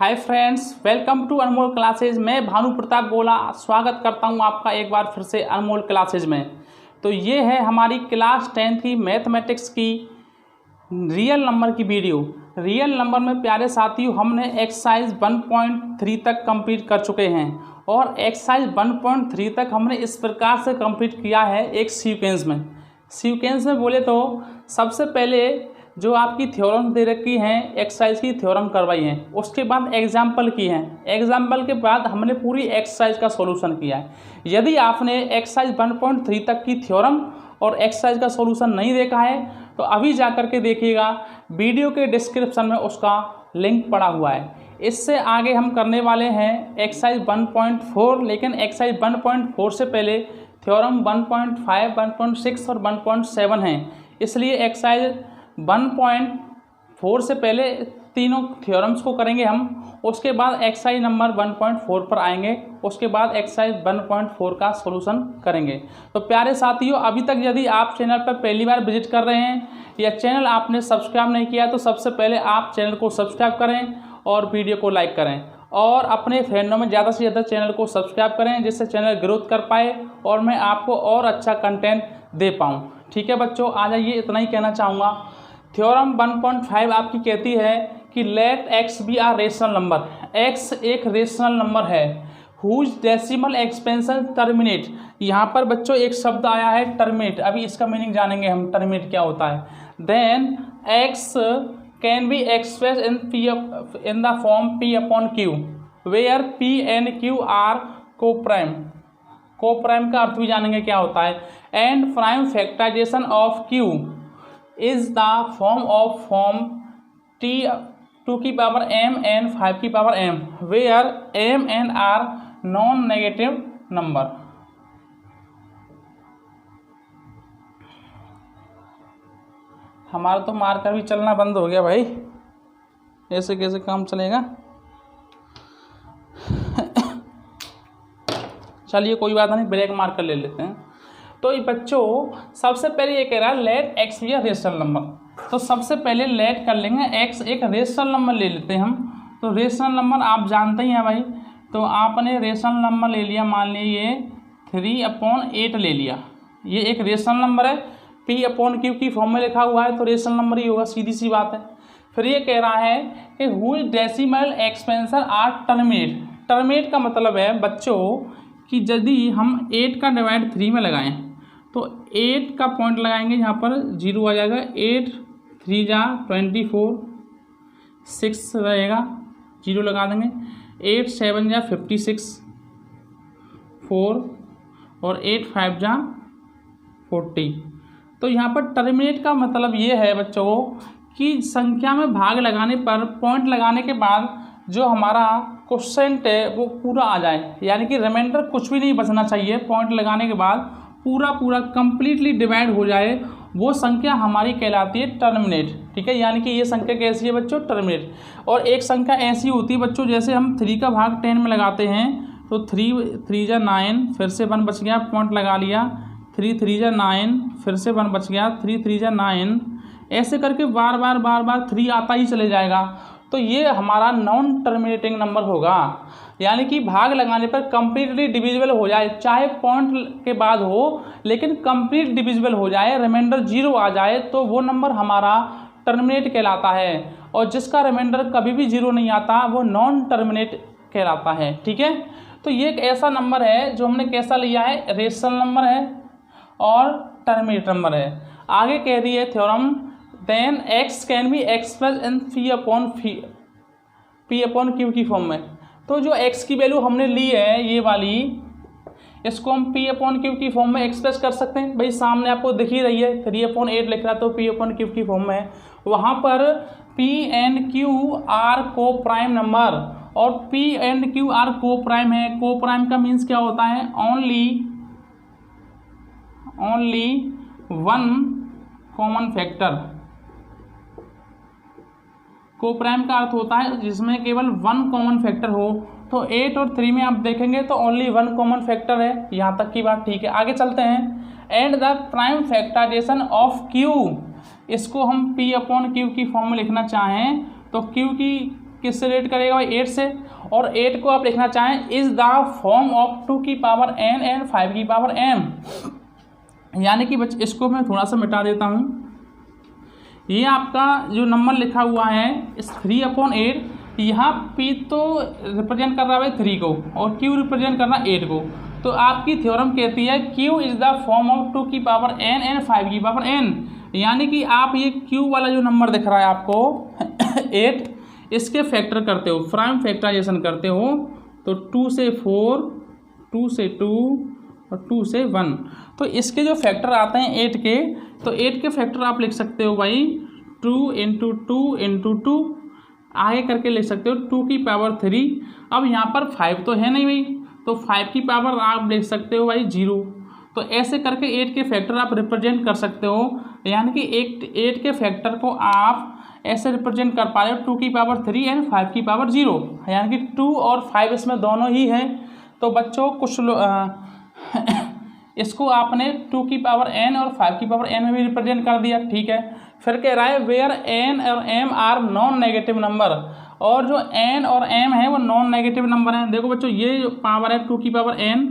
Hi friends, welcome to Anmol classes. मैं भानु प्रताप गोला स्वागत करता हूं आपका एक बार फिर से अनमोल क्लासेज में। तो ये है हमारी क्लास 10 की मैथमेटिक्स की रियल नंबर की वीडियो। रियल नंबर में प्यारे साथियों हमने एक्सरसाइज 1.3 तक कंप्लीट कर चुके हैं और एक्सरसाइज 1.3 तक हमने इस प्रकार से कंप्लीट किया है एक सीक्वेंस में। सीक्वेंस में बोले तो सबसे पहले जो आपकी थ्योरम दे रखी हैं एक्सरसाइज की थ्योरम करवाई है, उसके बाद एग्जाम्पल की हैं, एग्जाम्पल के बाद हमने पूरी एक्सरसाइज का सॉल्यूशन किया है। यदि आपने एक्सरसाइज 1.3 तक की थ्योरम और एक्सरसाइज का सॉल्यूशन नहीं देखा है तो अभी जा कर के देखिएगा, वीडियो के डिस्क्रिप्शन में उसका लिंक पड़ा हुआ है। इससे आगे हम करने वाले हैं एक्सरसाइज 1.4, लेकिन एक्सरसाइज 1.4 से पहले थ्योरम 1.5, 1.6 और 1.7 हैं, इसलिए एक्सरसाइज 1.4 से पहले तीनों थ्योरम्स को करेंगे हम। उसके बाद एक्सरसाइज नंबर 1.4 पर आएंगे, उसके बाद एक्सरसाइज 1.4 का सॉल्यूशन करेंगे। तो प्यारे साथियों, अभी तक यदि आप चैनल पर पहली बार विजिट कर रहे हैं या चैनल आपने सब्सक्राइब नहीं किया तो सबसे पहले आप चैनल को सब्सक्राइब करें और वीडियो को लाइक करें और अपने फ्रेंडों में ज़्यादा से ज़्यादा चैनल को सब्सक्राइब करें, जिससे चैनल ग्रोथ कर पाए और मैं आपको और अच्छा कंटेंट दे पाऊँ। ठीक है बच्चों, आ जाइए, इतना ही कहना चाहूँगा। थ्योरम 1.5 आपकी कहती है कि let x be are rational number. x एक रेशनल नंबर है हुज डेसिमल एक्सपेंशन टर्मिनेट। यहाँ पर बच्चों एक शब्द आया है टर्मिनेट, अभी इसका मीनिंग जानेंगे हम, टर्मिनेट क्या होता है। Then x can be express in the form p upon q where p and q are coprime. Coprime का अर्थ भी जानेंगे क्या होता है। And prime factorization of q is the form of form t 2 की पावर m and 5 की power m where m and r non negative number. हमारा तो मार्कर भी चलना बंद हो गया भाई, ऐसे कैसे काम चलेगा। चलिए कोई बात नहीं, ब्रेक मार्कर ले लेते हैं। तो ये बच्चों सबसे पहले ये कह रहा है let x be are rational number. तो सबसे पहले लेट कर लेंगे, x एक रेशनल नंबर ले लेते हैं हम। तो रेशनल नंबर आप जानते ही हैं भाई, तो आपने रेशनल नंबर ले लिया, मान लीजिए ये 3/8 ले लिया, ये एक रेशनल नंबर है, p अपॉन q की फॉर्म में लिखा हुआ है तो रेशनल नंबर ही होगा, सीधी सी बात है। फिर ये कह रहा है कि whose decimal expansion are terminate. Terminate का मतलब है बच्चों कि यदि हम 8 का डिवाइड 3 में लगाएं तो 8 का पॉइंट लगाएंगे, यहाँ पर 0 आ जाएगा, 8 3 जा 24, 6 रहेगा, 0 लगा देंगे, 8 7 जा 56, 4 और 8 5 जा 40। तो यहाँ पर टर्मिनेट का मतलब ये है बच्चों कि संख्या में भाग लगाने पर पॉइंट लगाने के बाद जो हमारा क्वोशिएंट है वो पूरा आ जाए, यानी कि रिमाइंडर कुछ भी नहीं बचना चाहिए। पॉइंट लगाने के बाद पूरा कंप्लीटली डिवाइड हो जाए, वो संख्या हमारी कहलाती है टर्मिनेट। ठीक है, यानी कि ये संख्या कैसी है बच्चों, टर्मिनेट। और एक संख्या ऐसी होती है बच्चों, जैसे हम 3 का भाग 10 में लगाते हैं तो 3 जा 9, फिर से 1 बच गया, पॉइंट लगा लिया, 3 3 जा 9, फिर से 1 बच गया, 3 3 जा 9, ऐसे करके बार बार 3 आता ही चले जाएगा। तो ये हमारा नॉन टर्मिनेटिंग नंबर होगा, यानी कि भाग लगाने पर कंप्लीटली डिविजिबल हो जाए, चाहे पॉइंट के बाद हो लेकिन कंप्लीट डिविजिबल हो जाए, रिमाइंडर 0 आ जाए तो वो नंबर हमारा टर्मिनेट कहलाता है। और जिसका रिमाइंडर कभी भी 0 नहीं आता वो नॉन टर्मिनेट कहलाता है। ठीक है, तो ये एक ऐसा नंबर है जो हमने कैसा लिया है, रेशनल नंबर है और टर्मिनेट नंबर है। आगे कह रही है theorem, then x can be express in p upon q की फॉर्म में। तो जो x की वैल्यू हमने ली है ये वाली, इसको हम p अपॉन q की फॉर्म में एक्सप्रेस कर सकते हैं। भाई सामने आपको दिख ही रही है, 3/8 लिख रहा है तो p अपॉन q की फॉर्म में है। वहाँ पर p एंड q आर को प्राइम नंबर, और p एंड q आर को प्राइम है। को प्राइम का मीन्स क्या होता है, ओनली वन कॉमन फैक्टर। को प्राइम का अर्थ होता है जिसमें केवल 1 कॉमन फैक्टर हो। तो 8 और 3 में आप देखेंगे तो ओनली 1 कॉमन फैक्टर है, यहाँ तक की बात ठीक है। आगे चलते हैं। And the prime factorization of q, इसको हम p अपॉन q की फॉर्म में लिखना चाहें तो q की किससे रिलेट करेगा भाई 8 से, और 8 को आप लिखना चाहें इज द फॉर्म ऑफ 2 की पावर n एंड 5 की पावर m, यानी कि बच्चे इसको मैं थोड़ा सा मिटा देता हूँ। ये आपका जो नंबर लिखा हुआ है इस 3/8, यहाँ p तो रिप्रेजेंट कर रहा है भाई 3 को और q रिप्रेजेंट करना 8 को। तो आपकी थ्योरम कहती है q is the form of 2 की पावर n एंड 5 की पावर n, यानी कि आप ये q वाला जो नंबर दिख रहा है आपको 8, इसके फैक्टर करते हो, प्राइम फैक्टराइजेशन करते हो, तो 2 से 4, 2 से 2 और 2 से 1, तो इसके जो फैक्टर आते हैं 8 के, तो 8 के फैक्टर आप लिख सकते हो भाई 2 × 2 × 2, आगे करके लिख सकते हो 2 की पावर 3। अब यहाँ पर 5 तो है नहीं भाई, तो 5 की पावर आप लिख सकते हो भाई 0। तो ऐसे करके 8 के फैक्टर आप रिप्रेजेंट कर सकते हो, यानी कि 8 के फैक्टर को आप ऐसे रिप्रेजेंट कर पा रहे हो 2 की पावर 3 एंड 5 की पावर 0, यानी कि 2 और 5 इसमें दोनों ही हैं। तो बच्चों कुछ इसको आपने 2 की पावर n और 5 की पावर n में भी रिप्रेजेंट कर दिया, ठीक है। फिर कह रहा है वेयर n और m are non negative number, और जो n और m है वो नॉन नेगेटिव नंबर हैं। देखो बच्चों ये जो पावर है 2 की पावर n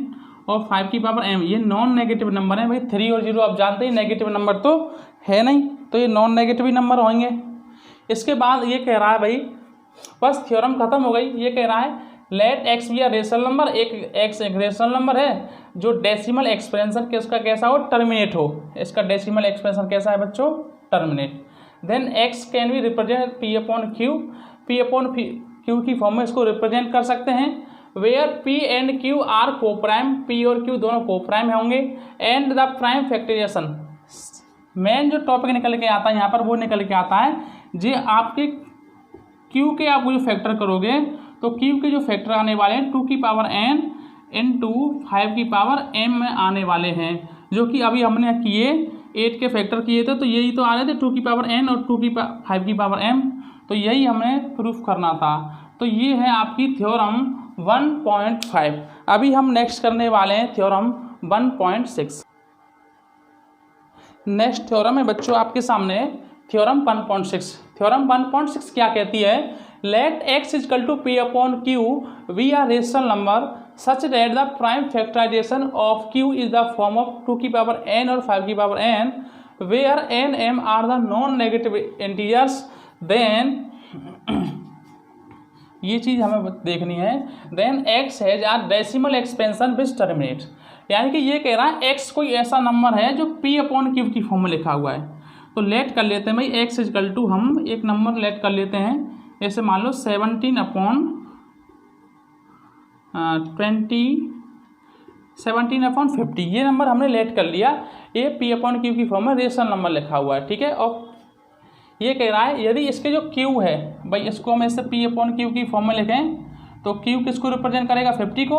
और 5 की पावर m, ये नॉन नेगेटिव नंबर है भाई। 3 और 0 आप जानते हैं नेगेटिव नंबर तो है नहीं, तो ये नॉन नेगेटिव ही नंबर होंगे। इसके बाद ये कह रहा है भाई, बस थ्योरम खत्म हो गई। ये कह रहा है let x be a rational number, एक x एक रेशनल नंबर है जो डेसिमल एक्सपेंशन के उसका कैसा हो, टर्मिनेट हो। इसका डेसिमल एक्सपेंशन कैसा है बच्चों, terminate. Then x can be represent p/q, p/q की फॉर्म में इसको रिप्रेजेंट कर सकते हैं। Where p and q are coprime, p और q दोनों को प्राइम होंगे। And the prime factorization, main जो टॉपिक निकल के आता है यहाँ पर वो निकल के आता है जी आपके q के आप जो फैक्टर करोगे तो q के जो फैक्टर आने वाले हैं 2 की पावर n इंटू 5 की पावर m में आने वाले हैं, जो कि अभी हमने किए 8 के फैक्टर किए थे, तो यही तो आ रहे थे 2 की पावर n और 5 की पावर m, तो यही हमें प्रूफ करना था। तो ये है आपकी थ्योरम 1.5। अभी हम नेक्स्ट करने वाले हैं थ्योरम 1.6। नेक्स्ट थ्योरम है बच्चों आपके सामने थ्योरम 1.6। थ्योरम 1.6 क्या कहती है, let x equal to p/q we are rational number such that the prime factorization of q is the form of 2 की पावर n और 5 की power n, where n m are the non negative integers. Then ये चीज़ हमें देखनी है। Then x has are decimal expansion which terminate, यानी कि ये कह रहा है x कोई ऐसा नंबर है जो p/q की फॉर्म में लिखा हुआ है। तो लेट कर लेते हैं भाई x इक्वल टू, हम एक नंबर लेट कर लेते हैं, जैसे मान लो 17/50, ये नंबर हमने लेट कर लिया। ये p/q की फॉर्म में रेशनल नंबर लिखा हुआ है, ठीक है। और ये कह रहा है यदि इसके जो q है भाई, इसको हम ऐसे p/q की फॉर्म में लिखें तो q किसको रिप्रेजेंट करेगा, 50 को,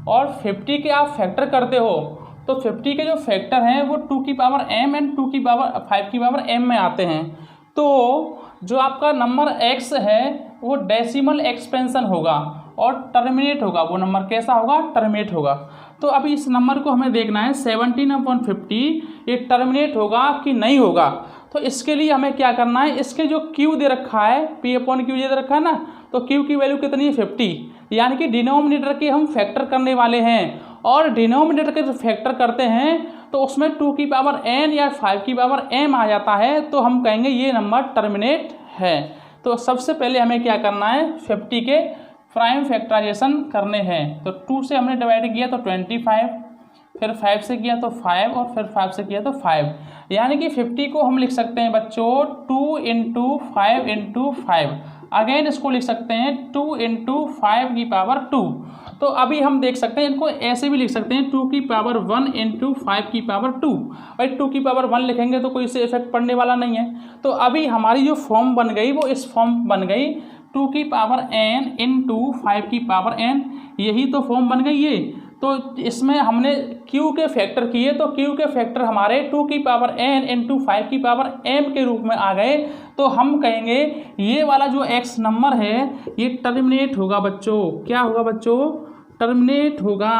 और 50 के आप फैक्टर करते हो तो 50 के जो फैक्टर हैं वो 2 की पावर m एंड 2 की पावर 5 की पावर m में आते हैं। तो जो आपका नंबर x है वो डेसिमल एक्सपेंशन होगा और टर्मिनेट होगा। वो नंबर कैसा होगा, टर्मिनेट होगा। तो अभी इस नंबर को हमें देखना है 17/50 ये टर्मिनेट होगा कि नहीं होगा। तो इसके लिए हमें क्या करना है, इसके जो q दे रखा है p/q दे रखा है ना, तो q की वैल्यू कितनी है, 50, यानी कि डिनोमिनेटर के हम फैक्टर करने वाले हैं, और डिनोमिनेटर के फैक्टर करते हैं तो उसमें 2 की पावर n या 5 की पावर m आ जाता है, तो हम कहेंगे ये नंबर टर्मिनेट है। तो सबसे पहले हमें क्या करना है, 50 के प्राइम फैक्टराइजेशन करने हैं। तो 2 से हमने डिवाइड किया तो 25, फिर 5 से किया तो 5 और फिर 5 से किया तो 5, यानी कि 50 को हम लिख सकते हैं बच्चों 2 × 5 × 5। अगेन इसको लिख सकते हैं 2 × 5 की पावर 2। तो अभी हम देख सकते हैं इनको ऐसे भी लिख सकते हैं 2 की पावर 1 × 5 की पावर 2। भाई 2 की पावर 1 लिखेंगे तो कोई इससे इफेक्ट पड़ने वाला नहीं है। तो अभी हमारी जो फॉर्म बन गई वो इस फॉर्म बन गई 2 की पावर n × 5 की पावर n, यही तो फॉर्म बन गई ये। तो इसमें हमने q के फैक्टर किए तो q के फैक्टर हमारे 2 की पावर n × 5 की पावर m के रूप में आ गए। तो हम कहेंगे ये वाला जो x नंबर है ये टर्मिनेट होगा बच्चों। क्या होगा बच्चों, टर्मिनेट होगा।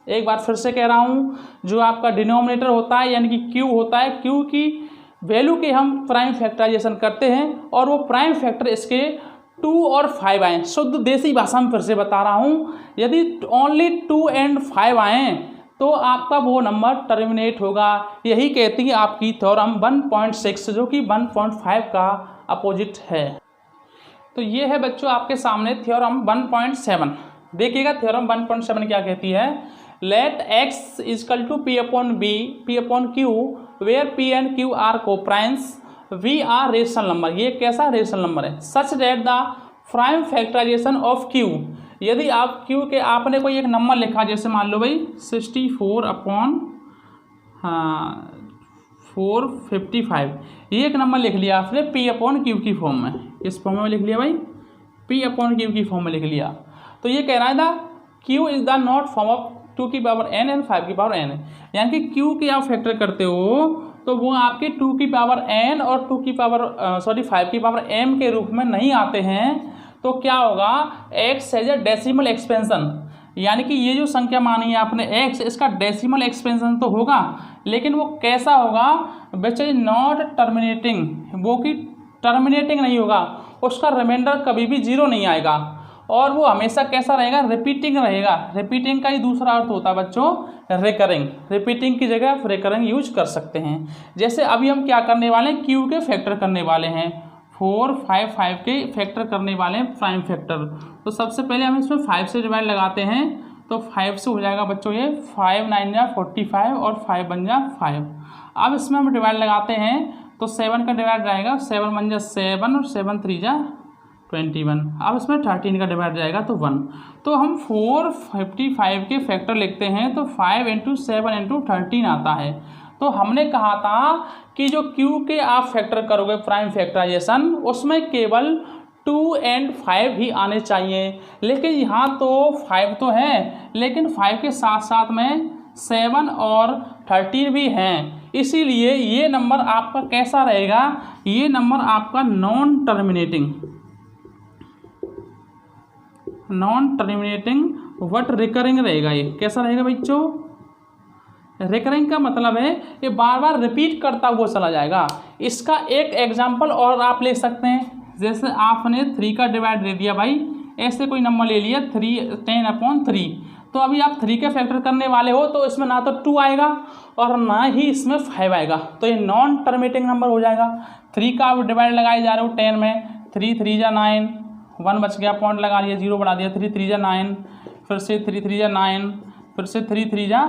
एक बार फिर से कह रहा हूँ, जो आपका डिनोमिनेटर होता है यानी कि q होता है, q की वैल्यू के हम प्राइम फैक्टराइजेशन करते हैं और वो प्राइम फैक्टर इसके 2 और 5 आए, शुद्ध देसी भाषा में फिर से बता रहा हूँ, यदि ओनली 2 एंड 5 आए तो आपका वो नंबर टर्मिनेट होगा। यही कहती है आपकी थ्योरम 1.6 जो कि 1.5 का अपोजिट है। तो ये है बच्चों आपके सामने थ्योरम 1.7। देखिएगा थ्योरम 1.7 क्या कहती है, let x equal to p upon b p upon q where p and q are coprimes v are rational number. ये कैसा रेशनल नंबर है, such that the prime factorization of q। यदि आप q के आपने कोई एक नंबर लिखा, जैसे मान लो भाई 64 अपॉन 455, ये एक नंबर लिख लिया आपने p अपॉन q की फॉर्म में, इस फॉर्म में लिख लिया भाई, p अपॉन q की फॉर्म में लिख लिया। तो ये कह रहा है the q is the not form of 2 की पावर n एंड 5 की पावर n, यानी कि q की आप फैक्टर करते हो तो वो आपके 2 की पावर n और 2 की पावर 5 की पावर m के रूप में नहीं आते हैं। तो क्या होगा, x as a decimal expansion, यानी कि ये जो संख्या मानी है आपने x, इसका डेसिमल एक्सपेंशन तो होगा, लेकिन वो कैसा होगा, विच इज नॉट टर्मिनेटिंग, वो कि टर्मिनेटिंग नहीं होगा, उसका रिमाइंडर कभी भी 0 नहीं आएगा, और वो हमेशा कैसा रहेगा, रिपीटिंग रहेगा। रिपीटिंग का ही दूसरा अर्थ होता है बच्चों रिकरिंग, रिपीटिंग की जगह आप रिकरिंग यूज कर सकते हैं। जैसे अभी हम क्या करने वाले हैं, क्यू के फैक्टर करने वाले हैं, 4 5 5 के फैक्टर करने वाले हैं, प्राइम फैक्टर। तो सबसे पहले हम इसमें 5 से डिवाइड लगाते हैं, तो 5 से हो जाएगा बच्चों ये 5 9 जा 45 और 5 बन जा 5। अब इसमें हम डिवाइड लगाते हैं तो 7 का डिवाइड जाएगा, 7 बन जा 7 और 7 3 जा 21। अब इसमें 13 का डिवाइड जाएगा तो 1। तो हम 455 के फैक्टर लिखते हैं तो 5 × 7 × 13 आता है। तो हमने कहा था कि जो Q के आप फैक्टर करोगे प्राइम फैक्टराइजेशन, उसमें केवल 2 एंड 5 ही आने चाहिए, लेकिन यहाँ तो 5 तो है, लेकिन 5 के साथ साथ में 7 और 13 भी हैं, इसीलिए ये नंबर आपका कैसा रहेगा, ये नंबर आपका नॉन टर्मिनेटिंग बट रिकरिंग रहेगा। ये कैसा रहेगा बच्चों, रिकरिंग का मतलब है ये बार बार रिपीट करता हुआ चला जाएगा। इसका एक एग्जांपल और आप ले सकते हैं, जैसे आपने 3 का डिवाइड दे दिया भाई, ऐसे कोई नंबर ले लिया 10/3, तो अभी आप 3 के फैक्टर करने वाले हो तो इसमें ना तो 2 आएगा और ना ही इसमें 5 आएगा, तो ये नॉन टर्मिनेटिंग नंबर हो जाएगा। 3 का आप डिवाइड लगाए जा रहे हो 10 में, 3 3 जा 9, 1 बच गया, पॉइंट लगा लिया, 0 बढ़ा दिया, 3 3 जा 9, फिर से 3 3 जा 9, फिर से 3 3 जा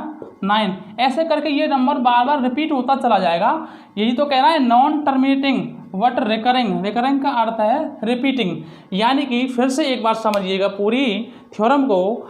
9, ऐसे करके ये नंबर बार बार रिपीट होता चला जाएगा। यही तो कह रहा है non terminating but recurring. Recurring का अर्थ है रिपीटिंग, यानी कि फिर से एक बार समझिएगा पूरी थ्योरम को।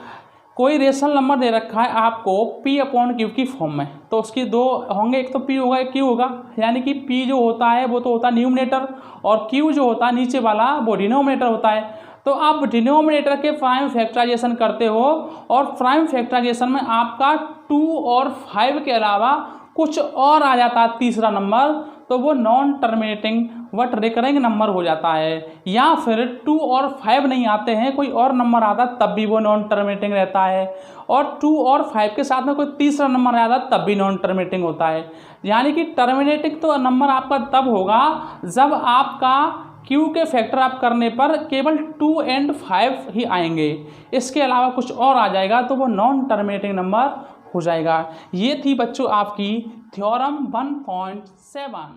कोई रेशनल नंबर दे रखा है आपको p अपॉन क्यू की फॉर्म में, तो उसके दो होंगे, एक तो p होगा एक q होगा, यानी कि p जो होता है वो तो होता है न्यूमरेटर और q जो होता है नीचे वाला वो डिनोमिनेटर होता है। तो आप डिनोमिनेटर के प्राइम फैक्टराइजेशन करते हो और प्राइम फैक्टराइजेशन में आपका 2 और 5 के अलावा कुछ और आ जाता है तीसरा नंबर, तो वो non terminating but recurring number हो जाता है। या फिर 2 और 5 नहीं आते हैं, कोई और नंबर आता तब भी वो नॉन टर्मिनेटिंग रहता है, और 2 और 5 के साथ में कोई तीसरा नंबर आता तब भी नॉन टर्मिनेटिंग होता है। यानी कि टर्मिनेटिंग तो नंबर आपका तब होगा जब आपका Q के फैक्टर आप करने पर केवल 2 एंड 5 ही आएंगे, इसके अलावा कुछ और आ जाएगा तो वो नॉन टर्मिनेटिंग नंबर हो जाएगा। ये थी बच्चों आपकी थ्योरम 1.7।